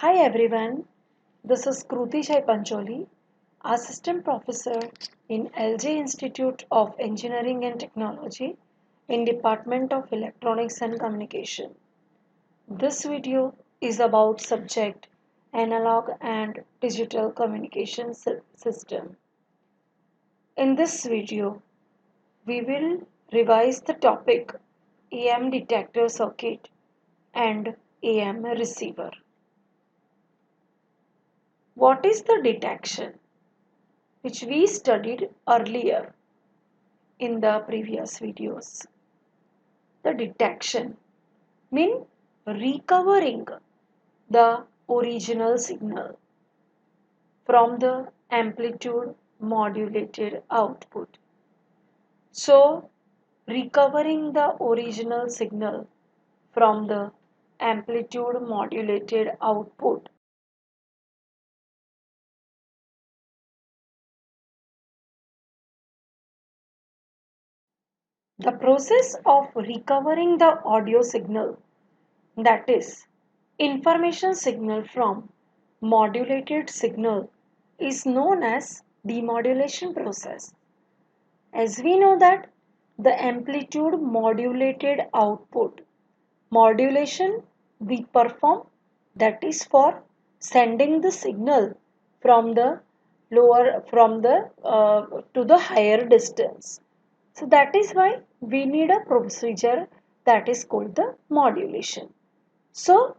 Hi everyone, this is Kruti Shai Pancholi, Assistant Professor in LJ Institute of Engineering and Technology in Department of Electronics and Communication. This video is about subject Analog and Digital Communication System. In this video, we will revise the topic AM detector circuit and AM receiver. What is the detection, which we studied earlier in the previous videos? The detection means recovering the original signal from the amplitude modulated output. So, recovering the original signal from the amplitude modulated output. The process of recovering the audio signal, that is, information signal from modulated signal, is known as demodulation process. As we know that the amplitude modulated output modulation we perform, that is for sending the signal from the lower to the higher distance. So that is why we need a procedure that is called the modulation. So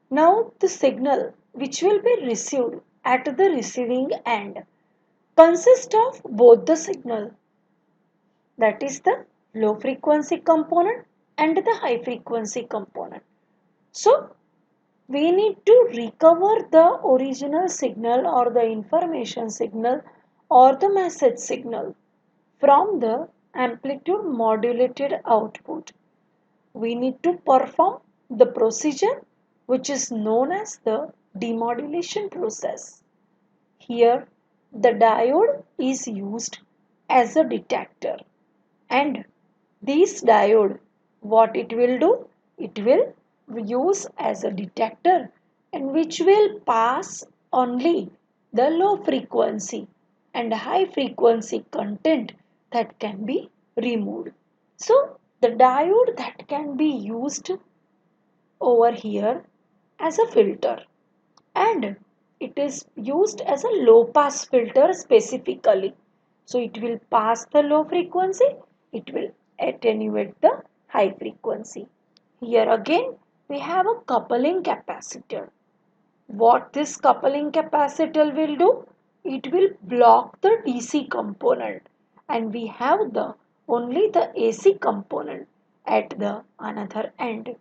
now the signal which will be received at the receiving end consists of both the signal, that is the low frequency component and the high frequency component. So we need to recover the original signal or the information signal or the message signal from the amplitude modulated output. We need to perform the procedure which is known as the demodulation process. Here, the diode is used as a detector, and this diode, what it will do? It will use as a detector and which will pass only the low frequency and high frequency content that can be removed. So the diode that can be used over here as a filter, and it is used as a low pass filter specifically. So it will pass the low frequency, it will attenuate the high frequency. Here again we have a coupling capacitor. What this coupling capacitor will do? It will block the DC component, and we have the only the AC component at the another end.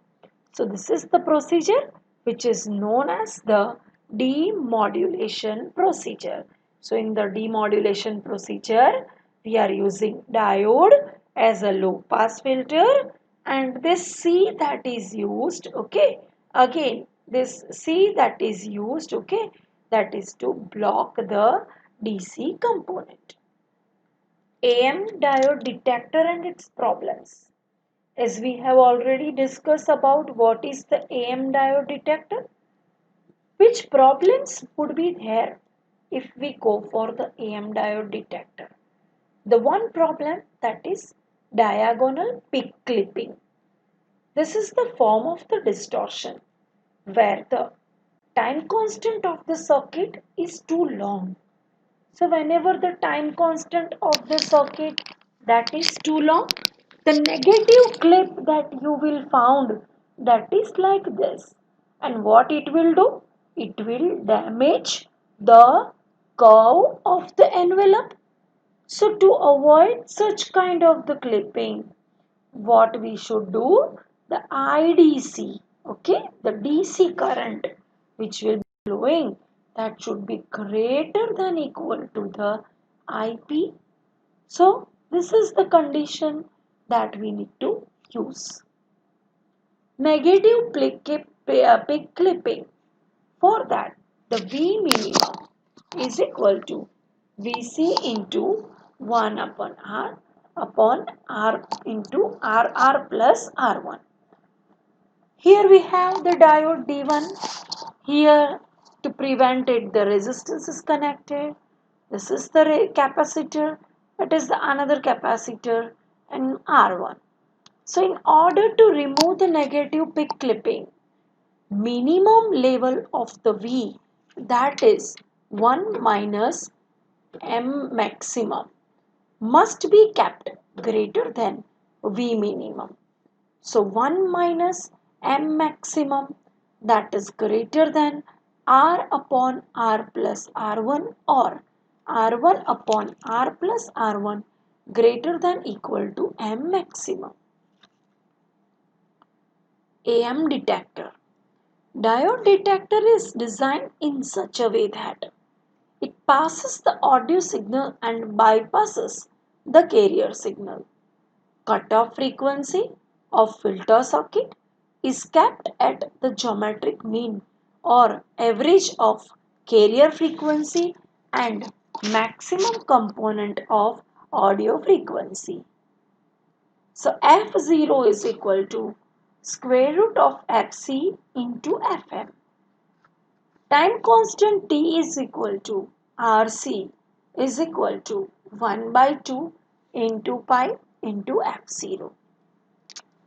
So this is the procedure which is known as the demodulation procedure. So in the demodulation procedure, we are using diode as a low pass filter, and this C that is used, okay, again this C that is used, okay, that is to block the DC component. AM diode detector and its problems. As we have already discussed about what is the AM diode detector, which problems would be there if we go for the AM diode detector? The one problem, that is diagonal peak clipping. This is the form of the distortion where the time constant of the circuit is too long. So whenever the time constant of the circuit that is too long, the negative clip that you will found, that is like this. And what it will do? It will damage the curve of the envelope. So to avoid such kind of the clipping, what we should do? The IDC, okay, the DC current which will be flowing, that should be greater than equal to the IP. So this is the condition that we need to use. Negative peak clipping. For that, the V minimum is equal to Vc into 1 upon R into Rr plus R1. Here we have the diode D1. Here To prevent it, the resistance is connected. This is the capacitor. It is the another capacitor and R1. So in order to remove the negative peak clipping, minimum level of the V, that is 1 minus M maximum, must be kept greater than V minimum. So 1 minus M maximum, that is greater than R upon R plus R1, or R1 upon R plus R1 greater than equal to M maximum. AM detector. Diode detector is designed in such a way that it passes the audio signal and bypasses the carrier signal. Cutoff frequency of filter circuit is kept at the geometric mean or average of carrier frequency and maximum component of audio frequency. So F0 is equal to square root of Fc into Fm. Time constant T is equal to Rc is equal to 1 by 2 into pi into F0.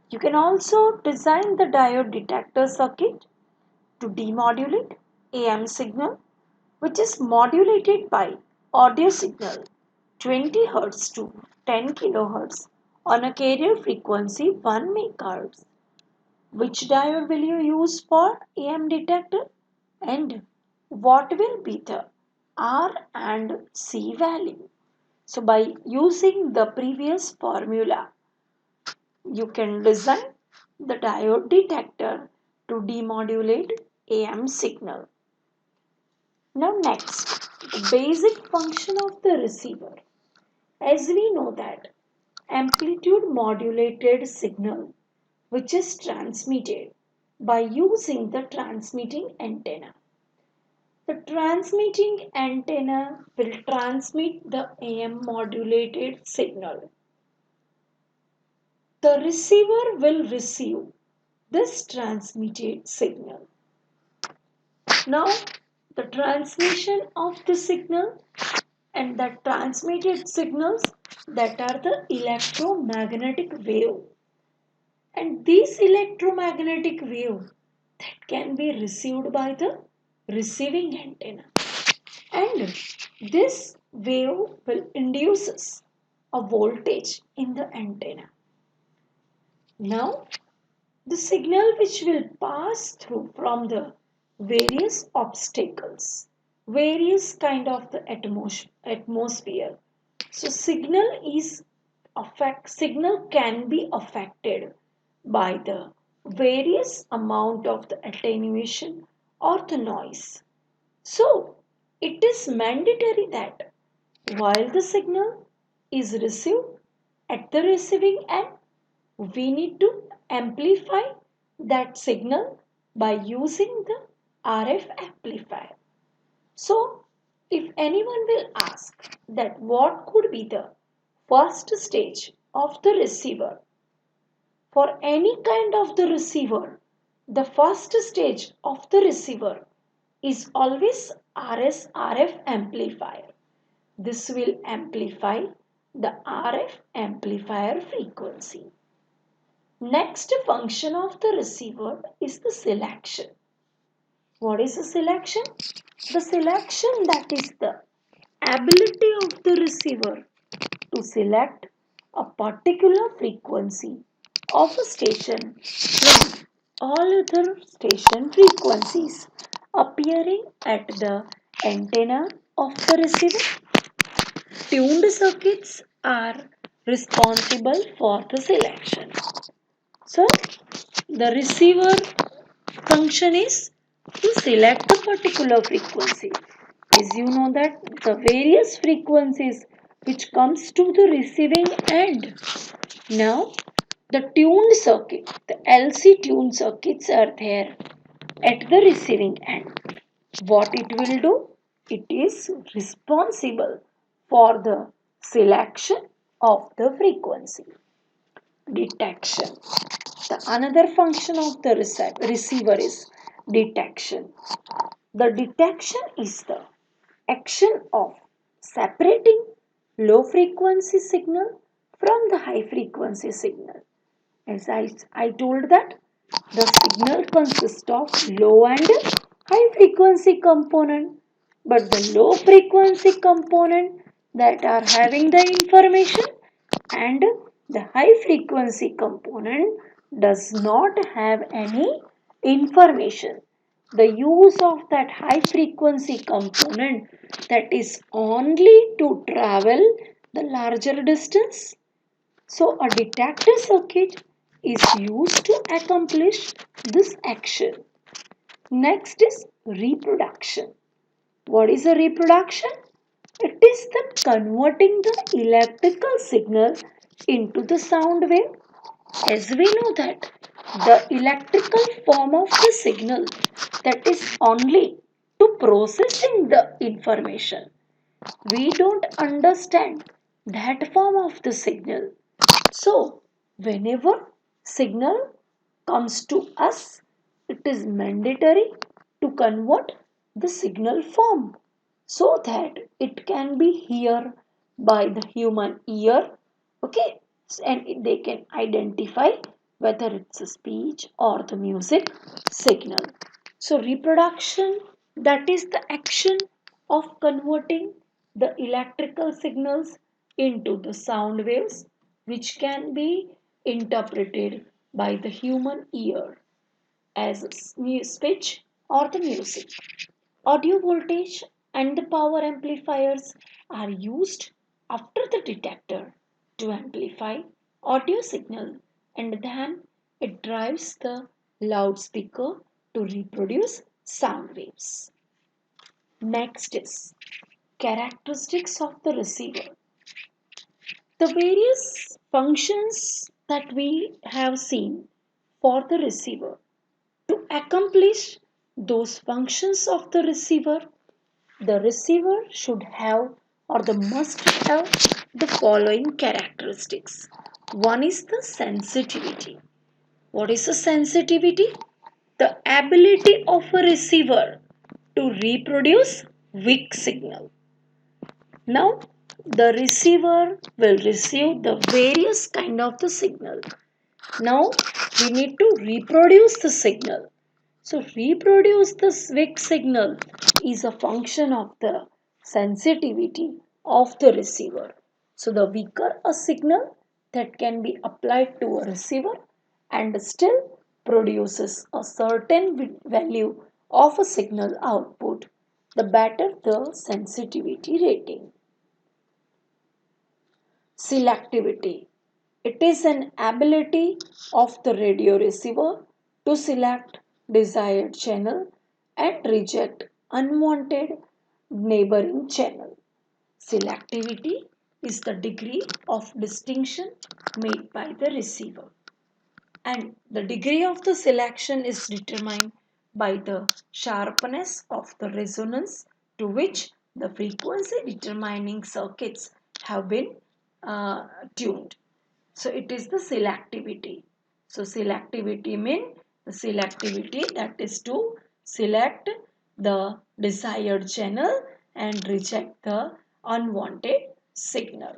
You can also design the diode detector circuit to demodulate AM signal, which is modulated by audio signal 20 Hz to 10 kHz on a carrier frequency 1 MHz. Which diode will you use for AM detector, and what will be the R and C value? So by using the previous formula, you can design the diode detector to demodulate AM signal. Now next, the basic function of the receiver. As we know that amplitude modulated signal, which is transmitted by using the transmitting antenna. The transmitting antenna will transmit the AM modulated signal. The receiver will receive this transmitted signal. Now, the transmission of the signal and the transmitted signals, that are the electromagnetic wave. And these electromagnetic wave that can be received by the receiving antenna. And this wave will induce a voltage in the antenna. Now, the signal which will pass through from the various obstacles, various kind of the atmosphere. So signal can be affected by the various amount of the attenuation or the noise. So it is mandatory that while the signal is received at the receiving end, we need to amplify that signal by using the RF amplifier. So, if anyone will ask that what could be the first stage of the receiver, for any kind of the receiver, the first stage of the receiver is always RF amplifier. This will amplify the RF amplifier frequency. Next function of the receiver is the selection. What is the selection? The selection, that is the ability of the receiver to select a particular frequency of a station from all other station frequencies appearing at the antenna of the receiver. Tuned circuits are responsible for the selection. So, the receiver function is to select a particular frequency. As you know that the various frequencies which comes to the receiving end. Now, the tuned circuit, the LC tuned circuits are there at the receiving end. What it will do? It is responsible for the selection of the frequency. Detection. The another function of the receiver is detection. The detection is the action of separating low frequency signal from the high frequency signal. As I told that the signal consists of low and high frequency component, but the low frequency component that are having the information and the high frequency component does not have any information. The use of that high frequency component that is only to travel the larger distance. So a detector circuit is used to accomplish this action. Next is reproduction. What is a reproduction? It is the converting the electrical signal into the sound wave. As we know that the electrical form of the signal that is only to processing the information. We don't understand that form of the signal. So, whenever signal comes to us, it is mandatory to convert the signal form so that it can be heard by the human ear. Okay, and they can identify whether it's a speech or the music signal. So, reproduction, that is the action of converting the electrical signals into the sound waves which can be interpreted by the human ear as speech or the music. Audio voltage and the power amplifiers are used after the detector to amplify audio signal, and then it drives the loudspeaker to reproduce sound waves. Next is characteristics of the receiver. The various functions that we have seen for the receiver. To accomplish those functions of the receiver should have or the must have the following characteristics. One is the sensitivity. What is the sensitivity? The ability of a receiver to reproduce weak signal. Now, the receiver will receive the various kind of the signal. Now, we need to reproduce the signal. So, reproduce the weak signal is a function of the sensitivity of the receiver. So, the weaker a signal that can be applied to a receiver and still produces a certain value of a signal output, the better the sensitivity rating. Selectivity. It is an ability of the radio receiver to select desired channel and reject unwanted neighboring channel. Selectivity is the degree of distinction made by the receiver, and the degree of the selection is determined by the sharpness of the resonance to which the frequency determining circuits have been tuned. So it is the selectivity. So selectivity means the selectivity that is to select the desired channel and reject the unwanted signal.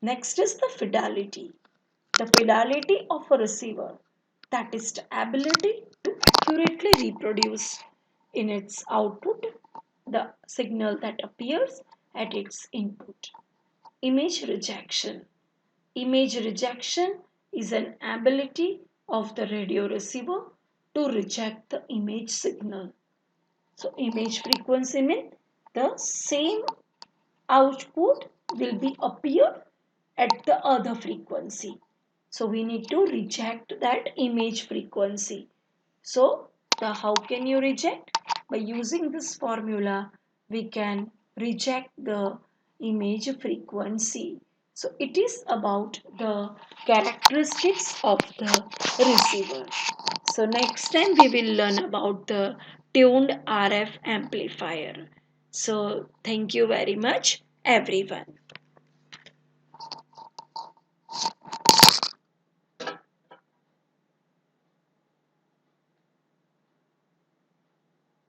Next is the fidelity. The fidelity of a receiver, that is the ability to accurately reproduce in its output the signal that appears at its input. Image rejection. Image rejection is an ability of the radio receiver to reject the image signal. So image frequency means the same output will be appear at the other frequency. So we need to reject that image frequency. So how can you reject? By using this formula, we can reject the image frequency. So it is about the characteristics of the receiver. So next time we will learn about the tuned RF amplifier. So thank you very much everyone.